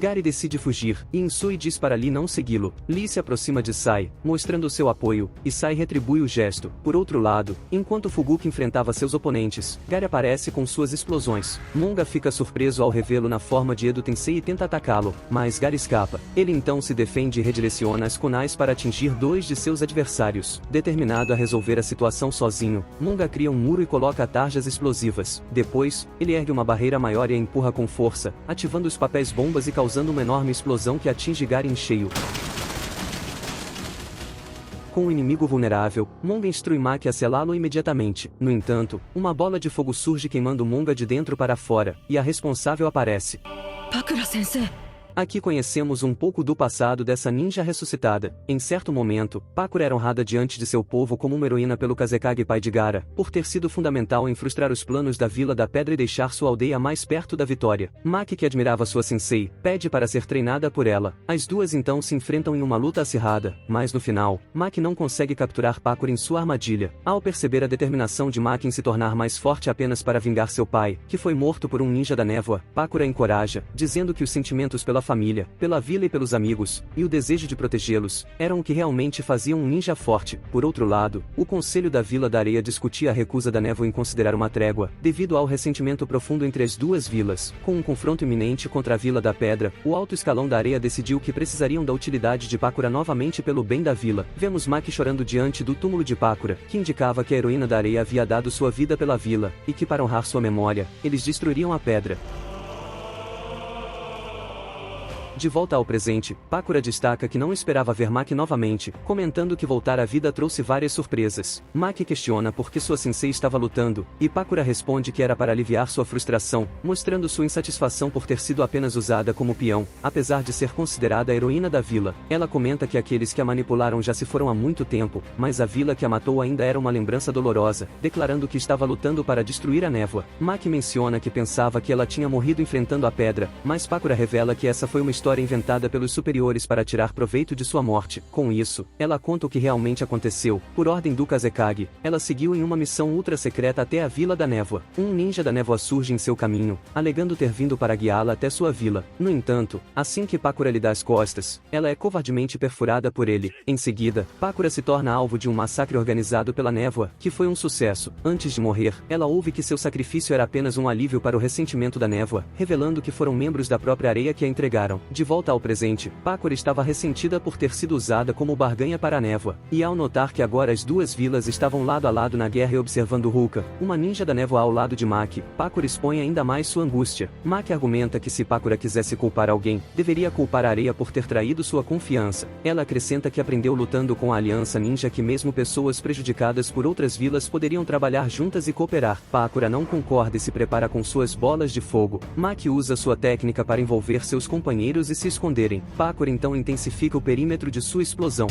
Gary decide fugir, e Insui diz para Lee não segui-lo. Lee se aproxima de Sai, mostrando seu apoio, e Sai retribui o gesto. Por outro lado, enquanto Fubuki enfrentava seus oponentes, Gary aparece com suas explosões. Monga fica surpreso ao revê-lo na forma de Edo Tensei e tenta atacá-lo, mas Gary escapa. Ele então se defende e redireciona as kunais para atingir dois de seus adversários. Determinado a resolver a situação sozinho, Monga cria um muro e coloca tarjas explosivas. Depois, ele ergue uma barreira maior e a empurra com força, ativando os papéis bombas e causando uma enorme explosão que atinge Gary em cheio. Com o inimigo vulnerável, Monga instrui Maki a selá-lo imediatamente. No entanto, uma bola de fogo surge queimando Monga de dentro para fora, e a responsável aparece. Pakura-sensei! Aqui conhecemos um pouco do passado dessa ninja ressuscitada. Em certo momento, Pakura era honrada diante de seu povo como uma heroína pelo Kazekage pai de Gaara, por ter sido fundamental em frustrar os planos da Vila da Pedra e deixar sua aldeia mais perto da vitória. Maki, que admirava sua sensei, pede para ser treinada por ela. As duas então se enfrentam em uma luta acirrada, mas no final, Maki não consegue capturar Pakura em sua armadilha. Ao perceber a determinação de Maki em se tornar mais forte apenas para vingar seu pai, que foi morto por um ninja da névoa, Pakura a encoraja, dizendo que os sentimentos pela família, pela vila e pelos amigos, e o desejo de protegê-los, eram o que realmente faziam um ninja forte. Por outro lado, o conselho da Vila da Areia discutia a recusa da névoa em considerar uma trégua, devido ao ressentimento profundo entre as duas vilas. Com um confronto iminente contra a Vila da Pedra, o alto escalão da areia decidiu que precisariam da utilidade de Pakura novamente pelo bem da vila. Vemos Maki chorando diante do túmulo de Pakura, que indicava que a heroína da areia havia dado sua vida pela vila, e que para honrar sua memória, eles destruiriam a pedra. De volta ao presente, Pakura destaca que não esperava ver Maki novamente, comentando que voltar à vida trouxe várias surpresas. Maki questiona por que sua sensei estava lutando, e Pakura responde que era para aliviar sua frustração, mostrando sua insatisfação por ter sido apenas usada como peão, apesar de ser considerada a heroína da vila. Ela comenta que aqueles que a manipularam já se foram há muito tempo, mas a vila que a matou ainda era uma lembrança dolorosa, declarando que estava lutando para destruir a névoa. Maki menciona que pensava que ela tinha morrido enfrentando a pedra, mas Pakura revela que essa foi uma história inventada pelos superiores para tirar proveito de sua morte. Com isso, ela conta o que realmente aconteceu. Por ordem do Kazekage, ela seguiu em uma missão ultra secreta até a Vila da Névoa. Um ninja da névoa surge em seu caminho, alegando ter vindo para guiá-la até sua vila. No entanto, assim que Pakura lhe dá as costas, ela é covardemente perfurada por ele. Em seguida, Pakura se torna alvo de um massacre organizado pela névoa, que foi um sucesso. Antes de morrer, ela ouve que seu sacrifício era apenas um alívio para o ressentimento da névoa, revelando que foram membros da própria areia que a entregaram. De volta ao presente, Pakura estava ressentida por ter sido usada como barganha para a névoa, e ao notar que agora as duas vilas estavam lado a lado na guerra e observando Ruka, uma ninja da névoa ao lado de Maki, Pakura expõe ainda mais sua angústia. Maki argumenta que se Pakura quisesse culpar alguém, deveria culpar a areia por ter traído sua confiança. Ela acrescenta que aprendeu lutando com a Aliança Ninja que mesmo pessoas prejudicadas por outras vilas poderiam trabalhar juntas e cooperar. Pakura não concorda e se prepara com suas bolas de fogo. Maki usa sua técnica para envolver seus companheiros e se esconderem. Pakura então intensifica o perímetro de sua explosão.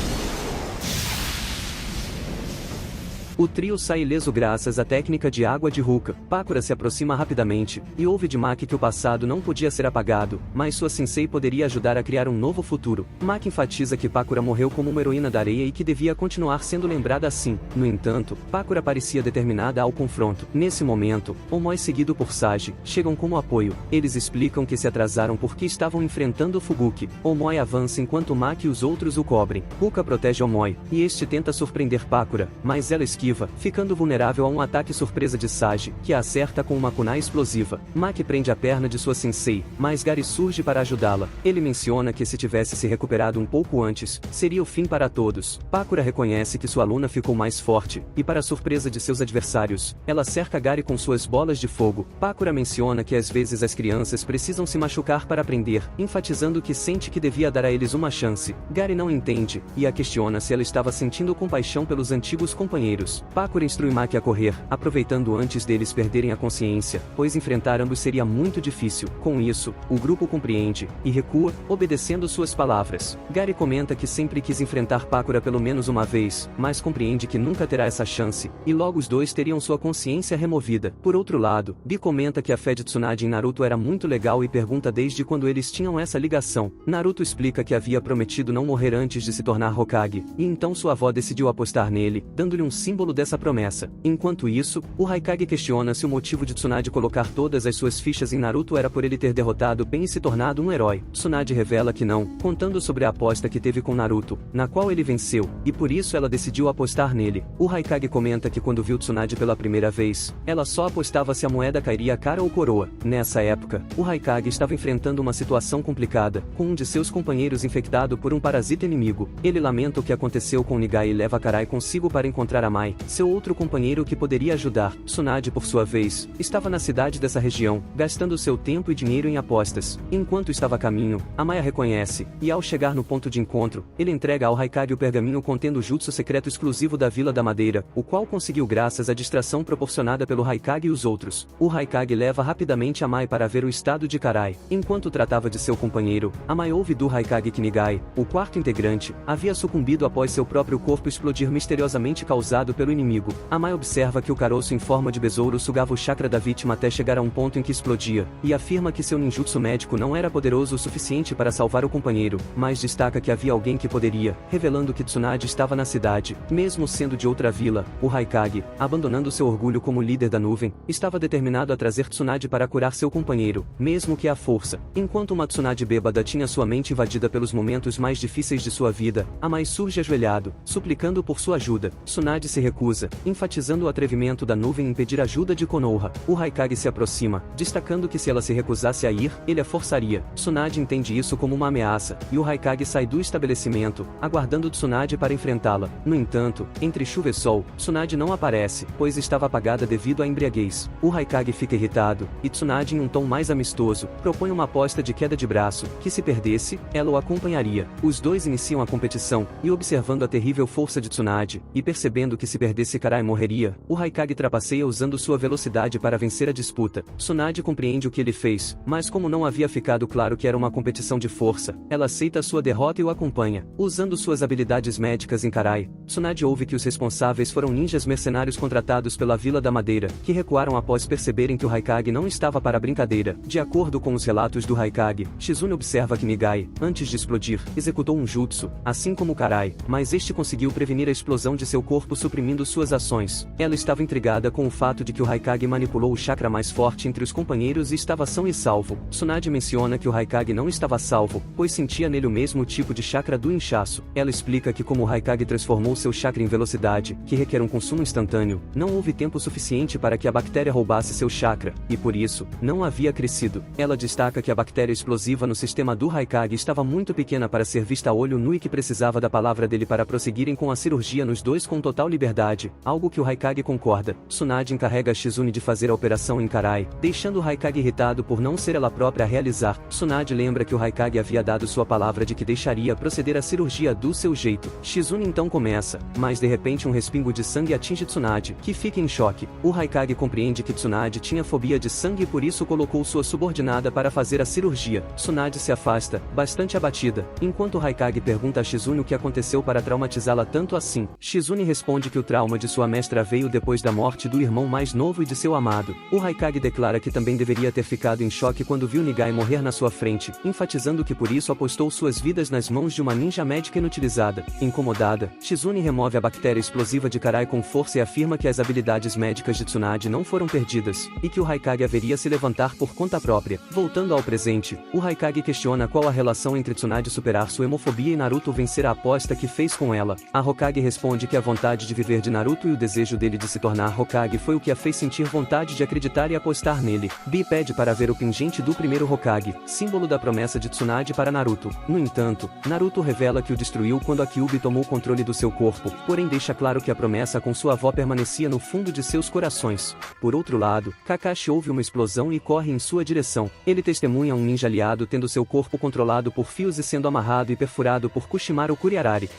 O trio sai ileso graças à técnica de água de Ruka. Pakura se aproxima rapidamente, e ouve de Maki que o passado não podia ser apagado, mas sua sensei poderia ajudar a criar um novo futuro. Maki enfatiza que Pakura morreu como uma heroína da areia e que devia continuar sendo lembrada assim. No entanto, Pakura parecia determinada ao confronto. Nesse momento, Omoi seguido por Sage, chegam como apoio. Eles explicam que se atrasaram porque estavam enfrentando Fubuki. Omoi avança enquanto Maki e os outros o cobrem. Ruka protege Omoi, e este tenta surpreender Pakura, mas ela esquiva, ficando vulnerável a um ataque surpresa de Sage, que a acerta com uma kunai explosiva. Maki prende a perna de sua sensei, mas Gary surge para ajudá-la. Ele menciona que se tivesse se recuperado um pouco antes, seria o fim para todos. Pakura reconhece que sua aluna ficou mais forte, e para surpresa de seus adversários, ela cerca Gary com suas bolas de fogo. Pakura menciona que às vezes as crianças precisam se machucar para aprender, enfatizando que sente que devia dar a eles uma chance. Gary não entende, e a questiona se ela estava sentindo compaixão pelos antigos companheiros. Pakura instrui Maki a correr, aproveitando antes deles perderem a consciência, pois enfrentar ambos seria muito difícil. Com isso, o grupo compreende, e recua, obedecendo suas palavras. Gary comenta que sempre quis enfrentar Pakura pelo menos uma vez, mas compreende que nunca terá essa chance, e logo os dois teriam sua consciência removida. Por outro lado, Bi comenta que a fé de Tsunade em Naruto era muito legal e pergunta desde quando eles tinham essa ligação. Naruto explica que havia prometido não morrer antes de se tornar Hokage, e então sua avó decidiu apostar nele, dando-lhe um símbolo símbolo dessa promessa. Enquanto isso, o Haikage questiona se o motivo de Tsunade colocar todas as suas fichas em Naruto era por ele ter derrotado Pain e se tornado um herói. Tsunade revela que não, contando sobre a aposta que teve com Naruto, na qual ele venceu, e por isso ela decidiu apostar nele. O Haikage comenta que quando viu Tsunade pela primeira vez, ela só apostava se a moeda cairia cara ou coroa. Nessa época, o Haikage estava enfrentando uma situação complicada, com um de seus companheiros infectado por um parasita inimigo. Ele lamenta o que aconteceu com Nigai e leva Karai consigo para encontrar Amai, seu outro companheiro que poderia ajudar. Tsunade, por sua vez, estava na cidade dessa região, gastando seu tempo e dinheiro em apostas. Enquanto estava a caminho, Amai a reconhece, e ao chegar no ponto de encontro, ele entrega ao Haikage o pergaminho contendo o jutsu secreto exclusivo da Vila da Madeira, o qual conseguiu graças à distração proporcionada pelo Haikage e os outros. O Haikage leva rapidamente Amai para ver o estado de Karai. Enquanto tratava de seu companheiro, Amai ouve do Haikage que Nigai, o quarto integrante, havia sucumbido após seu próprio corpo explodir misteriosamente causado pelo inimigo. Amai observa que o caroço em forma de besouro sugava o chakra da vítima até chegar a um ponto em que explodia, e afirma que seu ninjutsu médico não era poderoso o suficiente para salvar o companheiro, mas destaca que havia alguém que poderia, revelando que Tsunade estava na cidade, mesmo sendo de outra vila. O Haikage, abandonando seu orgulho como líder da nuvem, estava determinado a trazer Tsunade para curar seu companheiro, mesmo que à força. Enquanto uma Tsunade bêbada tinha sua mente invadida pelos momentos mais difíceis de sua vida, Amai surge ajoelhado, suplicando por sua ajuda. Tsunade se recusa, enfatizando o atrevimento da nuvem em pedir ajuda de Konoha. O Haikage se aproxima, destacando que se ela se recusasse a ir, ele a forçaria. Tsunade entende isso como uma ameaça, e o Haikage sai do estabelecimento, aguardando Tsunade para enfrentá-la. No entanto, entre chuva e sol, Tsunade não aparece, pois estava apagada devido à embriaguez. O Haikage fica irritado, e Tsunade, em um tom mais amistoso, propõe uma aposta de queda de braço, que se perdesse, ela o acompanharia. Os dois iniciam a competição, e observando a terrível força de Tsunade, e percebendo que se perdesse Karai morreria, o Haikage trapaceia usando sua velocidade para vencer a disputa. Tsunade compreende o que ele fez, mas como não havia ficado claro que era uma competição de força, ela aceita sua derrota e o acompanha. Usando suas habilidades médicas em Karai, Tsunade ouve que os responsáveis foram ninjas mercenários contratados pela Vila da Madeira, que recuaram após perceberem que o Haikage não estava para brincadeira. De acordo com os relatos do Haikage, Shizune observa que Nigai, antes de explodir, executou um jutsu, assim como Karai, mas este conseguiu prevenir a explosão de seu corpo suprimindo suas ações. Ela estava intrigada com o fato de que o Haikage manipulou o chakra mais forte entre os companheiros e estava são e salvo. Tsunade menciona que o Haikage não estava salvo, pois sentia nele o mesmo tipo de chakra do inchaço. Ela explica que como o Haikage transformou seu chakra em velocidade, que requer um consumo instantâneo, não houve tempo suficiente para que a bactéria roubasse seu chakra, e por isso, não havia crescido. Ela destaca que a bactéria explosiva no sistema do Haikage estava muito pequena para ser vista a olho nu e que precisava da palavra dele para prosseguirem com a cirurgia nos dois com total liberdade, algo que o Haikage concorda. Tsunade encarrega a Shizune de fazer a operação em Karai, deixando o Haikage irritado por não ser ela própria a realizar. Tsunade lembra que o Haikage havia dado sua palavra de que deixaria proceder à cirurgia do seu jeito. Shizune então começa, mas de repente um respingo de sangue atinge Tsunade, que fica em choque. O Haikage compreende que Tsunade tinha fobia de sangue e por isso colocou sua subordinada para fazer a cirurgia. Tsunade se afasta, bastante abatida, enquanto o Haikage pergunta a Shizune o que aconteceu para traumatizá-la tanto assim. Shizune responde que o trauma de sua mestra veio depois da morte do irmão mais novo e de seu amado. O Haikage declara que também deveria ter ficado em choque quando viu Nigai morrer na sua frente, enfatizando que por isso apostou suas vidas nas mãos de uma ninja médica inutilizada. Incomodada, Shizune remove a bactéria explosiva de Karai com força e afirma que as habilidades médicas de Tsunade não foram perdidas, e que o Haikage haveria se levantar por conta própria. Voltando ao presente, o Haikage questiona qual a relação entre Tsunade superar sua hemofobia e Naruto vencer a aposta que fez com ela. A Hokage responde que a vontade de viver de Naruto e o desejo dele de se tornar Hokage foi o que a fez sentir vontade de acreditar e apostar nele. Bi pede para ver o pingente do primeiro Hokage, símbolo da promessa de Tsunade para Naruto. No entanto, Naruto revela que o destruiu quando a Kyuubi tomou controle do seu corpo, porém deixa claro que a promessa com sua avó permanecia no fundo de seus corações. Por outro lado, Kakashi ouve uma explosão e corre em sua direção. Ele testemunha um ninja aliado tendo seu corpo controlado por fios e sendo amarrado e perfurado por Kushimaru Kuriarari.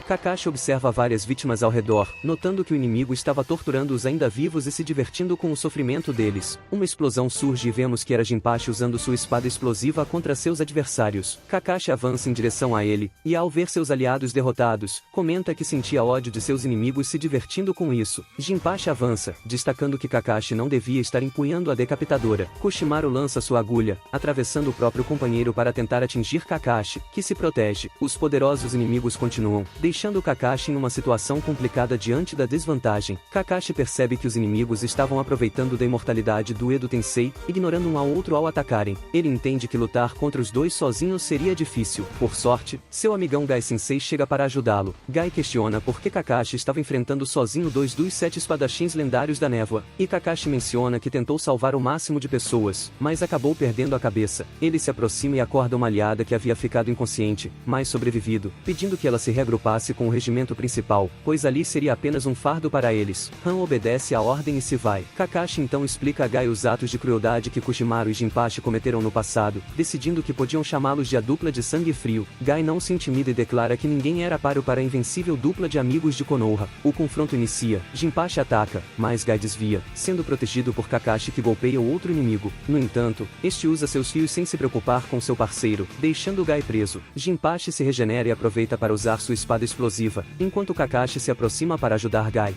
Kakashi observa várias vítimas ao redor, notando que o inimigo estava torturando os ainda vivos e se divertindo com o sofrimento deles. Uma explosão surge e vemos que era Jinpachi usando sua espada explosiva contra seus adversários. Kakashi avança em direção a ele, e ao ver seus aliados derrotados, comenta que sentia ódio de seus inimigos se divertindo com isso. Jinpachi avança, destacando que Kakashi não devia estar empunhando a decapitadora. Koshimaru lança sua agulha, atravessando o próprio companheiro para tentar atingir Kakashi, que se protege. Os poderosos inimigos continuam, deixando Kakashi em uma situação complicada diante da desvantagem. Kakashi percebe que os inimigos estavam aproveitando da imortalidade do Edo Tensei, ignorando um ao outro ao atacarem. Ele entende que lutar contra os dois sozinhos seria difícil. Por sorte, seu amigão Gai Sensei chega para ajudá-lo. Gai questiona por que Kakashi estava enfrentando sozinho dois dos 7 espadachins lendários da névoa, e Kakashi menciona que tentou salvar o máximo de pessoas, mas acabou perdendo a cabeça. Ele se aproxima e acorda uma aliada que havia ficado inconsciente, mas sobrevivido, pedindo que ela se reagrupasse com o regimento principal, pois ali seria apenas um fardo para eles. Han obedece à ordem e se vai. Kakashi então explica a Gai os atos de crueldade que Koshimaru e Jinpachi cometeram no passado, decidindo que podiam chamá-los de a dupla de sangue frio. Gai não se intimida e declara que ninguém era páreo para a invencível dupla de amigos de Konoha. O confronto inicia, Jinpachi ataca, mas Gai desvia, sendo protegido por Kakashi que golpeia o outro inimigo. No entanto, este usa seus fios sem se preocupar com seu parceiro, deixando Gai preso. Jinpachi se regenera e aproveita para usar sua espada explosiva, enquanto Kakashi se aproxima para ajudar Gai.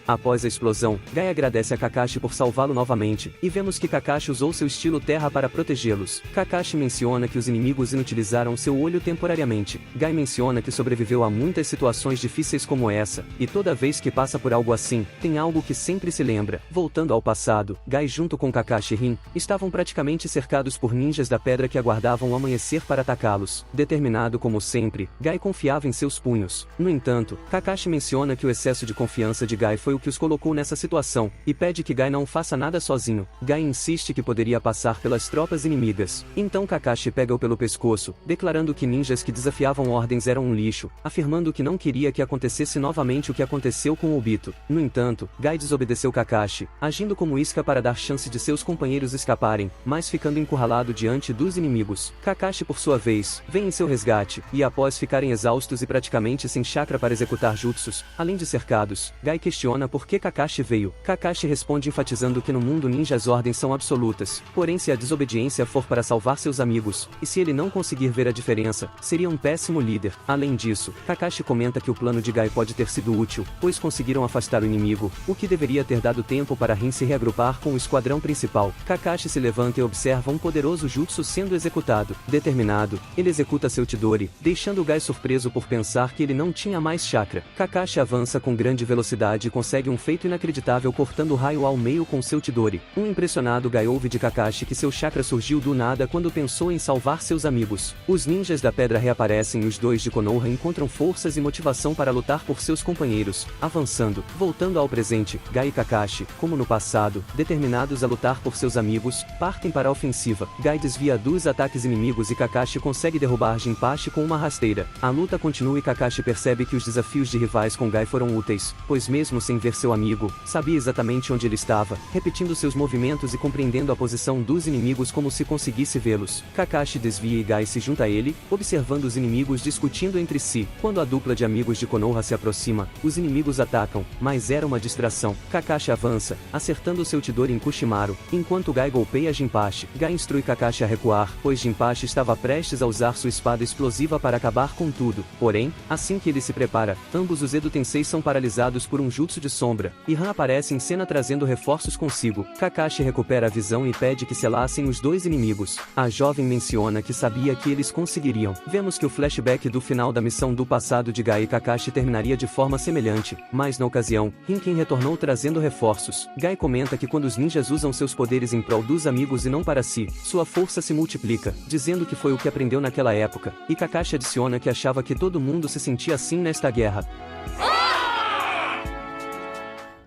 Após a explosão, Gai agradece a Kakashi por salvá-lo novamente, e vemos que Kakashi usou seu estilo terra para protegê-los. Kakashi menciona que os inimigos inutilizaram seu olho temporariamente. Gai menciona que sobreviveu a muitas situações difíceis como essa, e toda vez que passa por algo assim, tem algo que sempre se lembra. Voltando ao passado, Gai junto com Kakashi e Rin, estavam praticamente cercados por ninjas da pedra que aguardavam o amanhecer para atacá-los. Determinado como sempre, Gai confiava em seus punhos. No entanto, Kakashi menciona que o excesso de confiança de Gai foi o que os colocou nessa situação, e pede que Gai não faça nada sozinho. Gai insiste que poderia passar pelas tropas inimigas. Então Kakashi pega-o pelo pescoço, declarando que ninjas que desafiavam ordens eram um lixo, afirmando que não queria que acontecesse novamente o que aconteceu com Obito. No entanto, Gai desobedeceu Kakashi, agindo como isca para dar chance de seus companheiros escaparem, mas ficando encurralado diante dos inimigos. Kakashi por sua vez, vem em seu resgate, e após ficarem exaustos e praticamente sem chakra para executar jutsus, além de cercados, Gai questiona por que Kakashi veio. Kakashi responde enfatizando que no mundo ninja as ordens são absolutas, porém se a desobediência for para salvar seus amigos, e se ele não conseguir ver a diferença, seria um péssimo líder. Além disso, Kakashi comenta que o plano de Gai pode ter sido útil, pois conseguiram afastar o inimigo, o que deveria ter dado tempo para Rin se reagrupar com o esquadrão principal. Kakashi se levanta e observa um poderoso jutsu sendo executado. Determinado, ele executa seu Chidori, deixando Gai surpreso por pensar que ele não tinha mais chakra. Kakashi avança com grande velocidade e consegue um feito inacreditável cortando o raio ao meio com seu Chidori. Um impressionado Gai ouve de Kakashi que seu chakra surgiu do nada quando pensou em salvar seus amigos. Os ninjas da pedra reaparecem e os dois de Konoha encontram forças e motivação para lutar por seus companheiros. Avançando, voltando ao presente, Gai e Kakashi, como no passado, determinados a lutar por seus amigos, partem para a ofensiva. Gai desvia dos ataques inimigos e Kakashi consegue derrubar Jinpachi com uma rasteira. A luta continua e Kakashi percebe que os desafios de rivais com Gai foram úteis, pois mesmo sem ver seu amigo, sabia exatamente onde ele estava, repetindo seus movimentos e compreendendo a posição dos inimigos como se conseguisse vê-los. Kakashi desvia e Gai se junta a ele, observando os inimigos discutindo entre si. Quando a dupla de amigos de Konoha se aproxima, os inimigos atacam, mas era uma distração. Kakashi avança, acertando seu Chidori em Koshimaru, enquanto Gai golpeia Jinpachi. Gai instrui Kakashi a recuar, pois Jinpachi estava prestes a usar sua espada explosiva para acabar com tudo. Porém, assim que ele se prepara, ambos os Edo Tensei são paralisados por um jutsu de sombra, e Han aparece em cena trazendo reforços consigo. Kakashi recupera a visão e pede que selassem os dois inimigos. A jovem menciona que sabia que eles conseguiriam. Vemos que o flashback do final da missão do passado de Gai e Kakashi terminaria de forma semelhante, mas na ocasião, Rinken retornou trazendo reforços. Gai comenta que quando os ninjas usam seus poderes em prol dos amigos e não para si, sua força se multiplica, dizendo que foi o que aprendeu naquela época, e Kakashi adiciona que achava que todo mundo se sentia assim nesta guerra.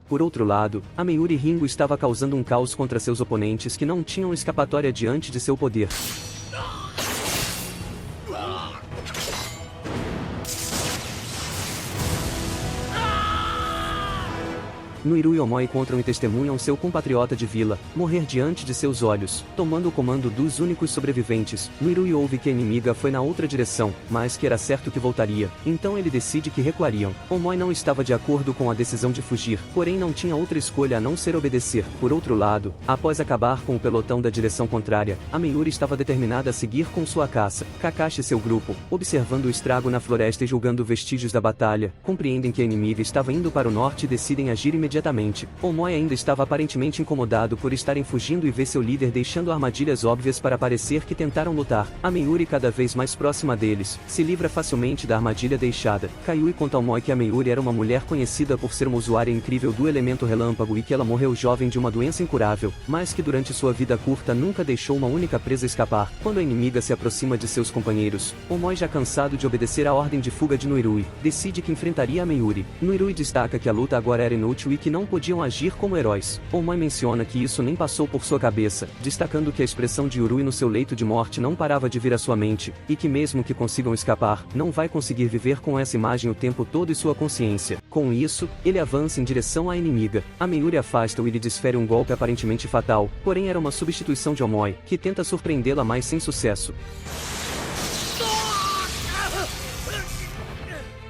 Por outro lado, a Meiuri Ringo estava causando um caos contra seus oponentes que não tinham escapatória diante de seu poder. Noirui e Omoi encontram e testemunham seu compatriota de vila morrer diante de seus olhos, tomando o comando dos únicos sobreviventes. Noirui ouve que a inimiga foi na outra direção, mas que era certo que voltaria, então ele decide que recuariam. Omoi não estava de acordo com a decisão de fugir, porém não tinha outra escolha a não ser obedecer. Por outro lado, após acabar com o pelotão da direção contrária, a Meiuri estava determinada a seguir com sua caça. Kakashi e seu grupo, observando o estrago na floresta e julgando vestígios da batalha, compreendem que a inimiga estava indo para o norte e decidem agir imediatamente. Omoi ainda estava aparentemente incomodado por estarem fugindo e vê seu líder deixando armadilhas óbvias para parecer que tentaram lutar. A Meiuri, cada vez mais próxima deles, se livra facilmente da armadilha deixada. Kaiui conta ao Omoi que a Meiuri era uma mulher conhecida por ser uma usuária incrível do elemento relâmpago e que ela morreu jovem de uma doença incurável, mas que durante sua vida curta nunca deixou uma única presa escapar. Quando a inimiga se aproxima de seus companheiros, Omoi, já cansado de obedecer à ordem de fuga de Noirui, decide que enfrentaria a Meiuri. Noirui destaca que a luta agora era inútil e que não podiam agir como heróis. Omoi menciona que isso nem passou por sua cabeça, destacando que a expressão de Yurui no seu leito de morte não parava de vir à sua mente, e que mesmo que consigam escapar, não vai conseguir viver com essa imagem o tempo todo em sua consciência. Com isso, ele avança em direção à inimiga. A Meiuri afasta-o e lhe desfere um golpe aparentemente fatal, porém era uma substituição de Omoi, que tenta surpreendê-la mais sem sucesso.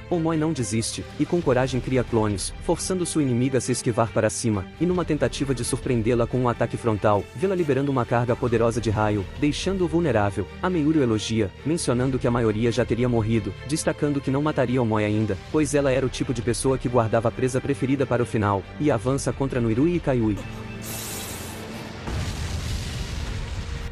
Omoi não desiste, e com coragem cria clones, forçando sua inimiga a se esquivar para cima, e numa tentativa de surpreendê-la com um ataque frontal, vê-la liberando uma carga poderosa de raio, deixando-o vulnerável. A Meiuri o elogia, mencionando que a maioria já teria morrido, destacando que não mataria Omoi ainda, pois ela era o tipo de pessoa que guardava a presa preferida para o final, e avança contra Noirui e Kaiui.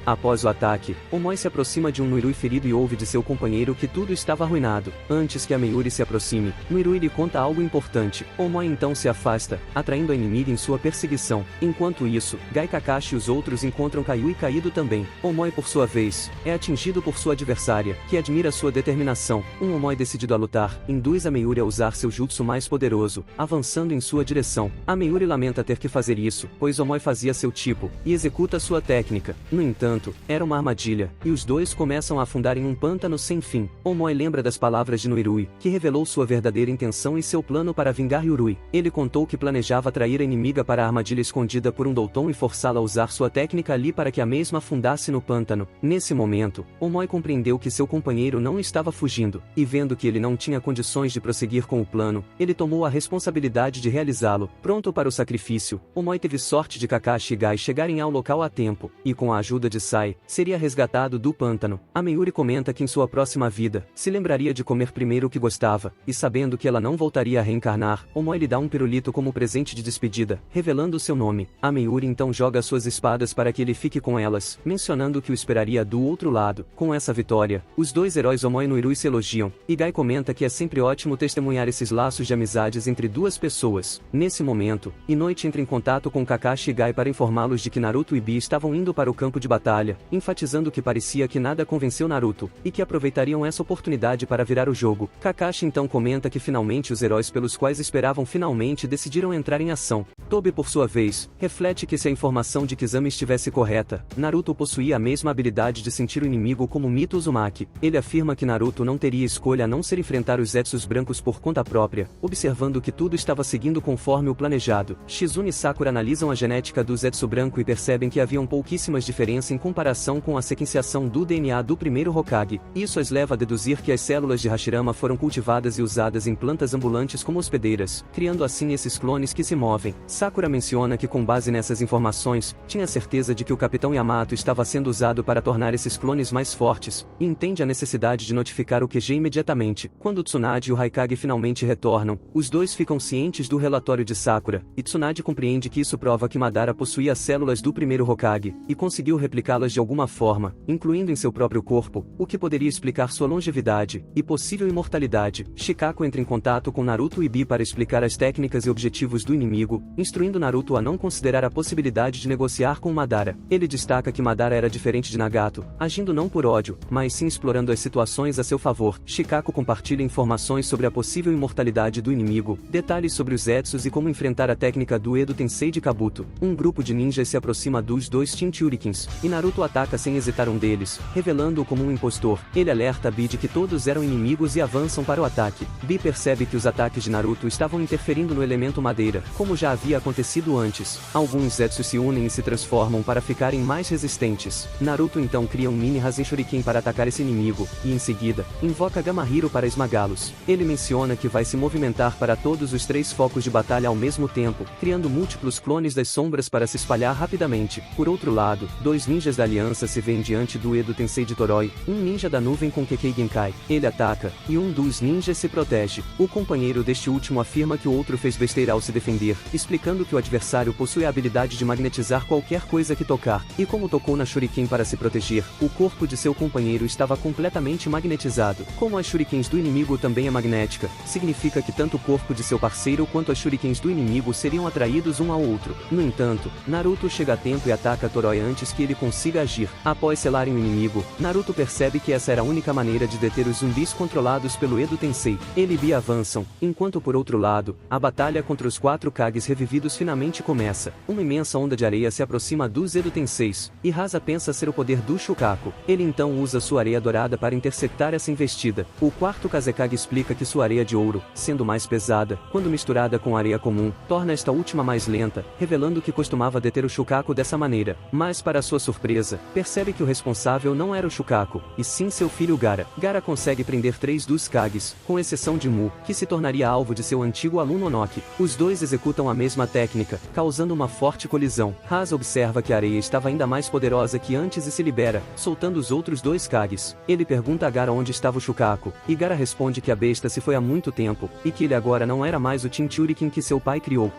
Após o ataque, Omoi se aproxima de um Noirui ferido e ouve de seu companheiro que tudo estava arruinado. Antes que a Meiuri se aproxime, Noirui lhe conta algo importante. Omoi então se afasta, atraindo a inimiga em sua perseguição. Enquanto isso, Gai, Kakashi e os outros encontram Kaiui caído também. Omoi, por sua vez, é atingido por sua adversária, que admira sua determinação. Um Omoi decidido a lutar, induz a Meiuri a usar seu jutsu mais poderoso, avançando em sua direção. A Meiuri lamenta ter que fazer isso, pois Omoi fazia seu tipo, e executa sua técnica. No entanto, era uma armadilha, e os dois começam a afundar em um pântano sem fim. Omoi lembra das palavras de Noirui, que revelou sua verdadeira intenção e seu plano para vingar Yurui. Ele contou que planejava atrair a inimiga para a armadilha escondida por um Douton e forçá-la a usar sua técnica ali para que a mesma afundasse no pântano. Nesse momento, Omoi compreendeu que seu companheiro não estava fugindo, e vendo que ele não tinha condições de prosseguir com o plano, ele tomou a responsabilidade de realizá-lo. Pronto para o sacrifício, Omoi teve sorte de Kakashi e Gai chegarem ao local a tempo, e com a ajuda de Sai, seria resgatado do pântano. A Meiuri comenta que em sua próxima vida, se lembraria de comer primeiro o que gostava, e sabendo que ela não voltaria a reencarnar, Omoi lhe dá um pirulito como presente de despedida, revelando seu nome. A Meiuri então joga suas espadas para que ele fique com elas, mencionando que o esperaria do outro lado. Com essa vitória, os dois heróis Omoi e Noirui se elogiam, e Gai comenta que é sempre ótimo testemunhar esses laços de amizades entre duas pessoas. Nesse momento, Inoue entra em contato com Kakashi e Gai para informá-los de que Naruto e Bi estavam indo para o campo de batalha, enfatizando que parecia que nada convenceu Naruto, e que aproveitariam essa oportunidade para virar o jogo. Kakashi então comenta que finalmente os heróis pelos quais esperavam finalmente decidiram entrar em ação. Tobi, por sua vez, reflete que se a informação de Kizami estivesse correta, Naruto possuía a mesma habilidade de sentir o inimigo como Mito Uzumaki. Ele afirma que Naruto não teria escolha a não ser enfrentar os Zetsus brancos por conta própria, observando que tudo estava seguindo conforme o planejado. Shizune e Sakura analisam a genética do Zetsu branco e percebem que haviam pouquíssimas diferenças em comparação com a sequenciação do DNA do primeiro Hokage. Isso as leva a deduzir que as células de Hashirama foram cultivadas e usadas em plantas ambulantes como hospedeiras, criando assim esses clones que se movem. Sakura menciona que com base nessas informações, tinha certeza de que o Capitão Yamato estava sendo usado para tornar esses clones mais fortes, e entende a necessidade de notificar o QG imediatamente. Quando Tsunade e o Raikage finalmente retornam, os dois ficam cientes do relatório de Sakura, e Tsunade compreende que isso prova que Madara possuía as células do primeiro Hokage, e conseguiu replicá-las de alguma forma, incluindo em seu próprio corpo, o que poderia explicar sua longevidade e possível imortalidade. Shikako entra em contato com Naruto e Bi para explicar as técnicas e objetivos do inimigo, instruindo Naruto a não considerar a possibilidade de negociar com Madara. Ele destaca que Madara era diferente de Nagato, agindo não por ódio, mas sim explorando as situações a seu favor. Shikako compartilha informações sobre a possível imortalidade do inimigo, detalhes sobre os Zetsus e como enfrentar a técnica do Edo Tensei de Kabuto. Um grupo de ninjas se aproxima dos dois Jinchurikins, e Naruto ataca sem hesitar um deles, revelando-o como um impostor. Ele alerta Bi de que todos eram inimigos e avançam para o ataque. Bi percebe que os ataques de Naruto estavam interferindo no elemento madeira, como já havia havia acontecido antes. Alguns Zetsu se unem e se transformam para ficarem mais resistentes. Naruto então cria um mini Rasen Shuriken para atacar esse inimigo, e em seguida, invoca Gamahiro para esmagá-los. Ele menciona que vai se movimentar para todos os 3 focos de batalha ao mesmo tempo, criando múltiplos clones das sombras para se espalhar rapidamente. Por outro lado, 2 ninjas da aliança se veem diante do Edo Tensei de Toroi, um ninja da nuvem com Kekkei Genkai. Ele ataca, e um dos ninjas se protege. O companheiro deste último afirma que o outro fez besteira ao se defender, explicando que o adversário possui a habilidade de magnetizar qualquer coisa que tocar, e como tocou na Shuriken para se proteger, o corpo de seu companheiro estava completamente magnetizado. Como as Shurikens do inimigo também é magnética, significa que tanto o corpo de seu parceiro quanto as Shurikens do inimigo seriam atraídos um ao outro. No entanto, Naruto chega a tempo e ataca Toroi antes que ele consiga agir. Após selarem o inimigo, Naruto percebe que essa era a única maneira de deter os zumbis controlados pelo Edo Tensei. Ele e Bia avançam, enquanto por outro lado, a batalha contra os 4 Kages revividos finalmente começa. Uma imensa onda de areia se aproxima dos Edo Tenseis, e Rasa pensa ser o poder do Shukaku. Ele então usa sua areia dourada para interceptar essa investida. O 4º Kazekage explica que sua areia de ouro, sendo mais pesada, quando misturada com areia comum, torna esta última mais lenta, revelando que costumava deter o Shukaku dessa maneira. Mas para sua surpresa, percebe que o responsável não era o Shukaku, e sim seu filho Gaara. Gaara consegue prender 3 dos Kages, com exceção de Mu, que se tornaria alvo de seu antigo aluno Onoki. Os dois executam a mesma técnica, causando uma forte colisão. Rasa observa que a areia estava ainda mais poderosa que antes e se libera, soltando os outros 2 Kages. Ele pergunta a Gaara onde estava o Shukaku, e Gaara responde que a besta se foi há muito tempo, e que ele agora não era mais o Jinchurikin que seu pai criou.